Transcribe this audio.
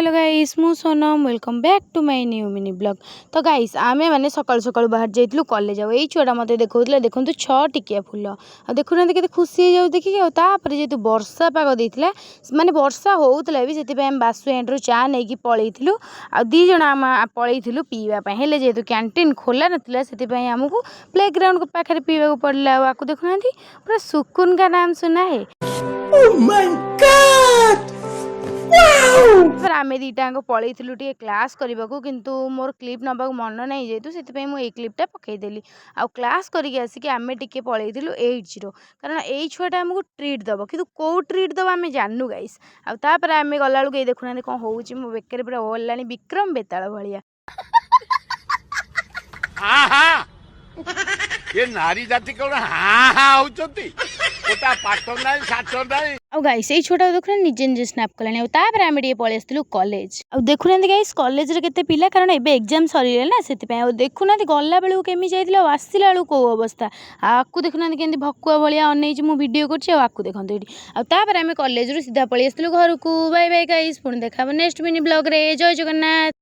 Hello guys मु Sonam welcome back to my new mini blog. तो guys आमे माने सकाल सकाल बाहर जाइतलु कॉलेज आ एई छुआटा मते देखौतले देखंतु 6 टिकिया फूल आ देखुना केते खुशी हो जाउ देखि आ तापर जेतु वर्षा पाग देइतला माने वर्षा होउतला भी सेति पे हम बासु एंड्रो चा नै कि पळैथिलु आ दी जण हम पळैथिलु पीवा पय हेले जेतु कैंटीन खोला नथिला सेति पय हमकु प्लेग्राउंड को पाखरे पीवा को पड़ला आकु देखुनांती पूरा सुकून का नाम सुना है। Oh my God! फिर आमे दीटांग पळैथिलु टिके क्लास करबाकू किंतु मोर क्लिप नबाक मन नै जेतु सेति पय मु ए क्लिपटा पकई देली आ क्लास करिके आसी कि आमे टिके पळैथिलु 80 कारण एई छुआटा हमकु ट्रीट दबो किंतु को ट्रीट दबो आमे जाननु गाइस आ तापर आमे गलालु के देखुना कोन होउची मो बेकर पूरा ओलानी विक्रम बेताळ भलिया। आहा ये नारी जाति कोन आहा होचती ओटा पाटो नाही साटो नाही आ गाइस एई छोटा देखुना निजे निजे स्नैप कलानी आ तापर आमे टिके पळे आस्तिलु कॉलेज आ देखुना गाइस कॉलेज रे केते पिला कारण एबे एग्जाम सरीले ना सेति पय आ देखुना गल्ला बेलु केमि जाइतिला आसिला बेलु को अवस्था आकु देखुना केंति भकुआ भलिया अनैछि मु वीडियो करछि आकु देखंतु एठी आ तापर आमे कॉलेज रु सीधा पळे आस्तिलु घर को बाय बाय गाइस पुणी देखाबो नेक्स्ट मिनी ब्लॉग रे जय जगन्नाथ।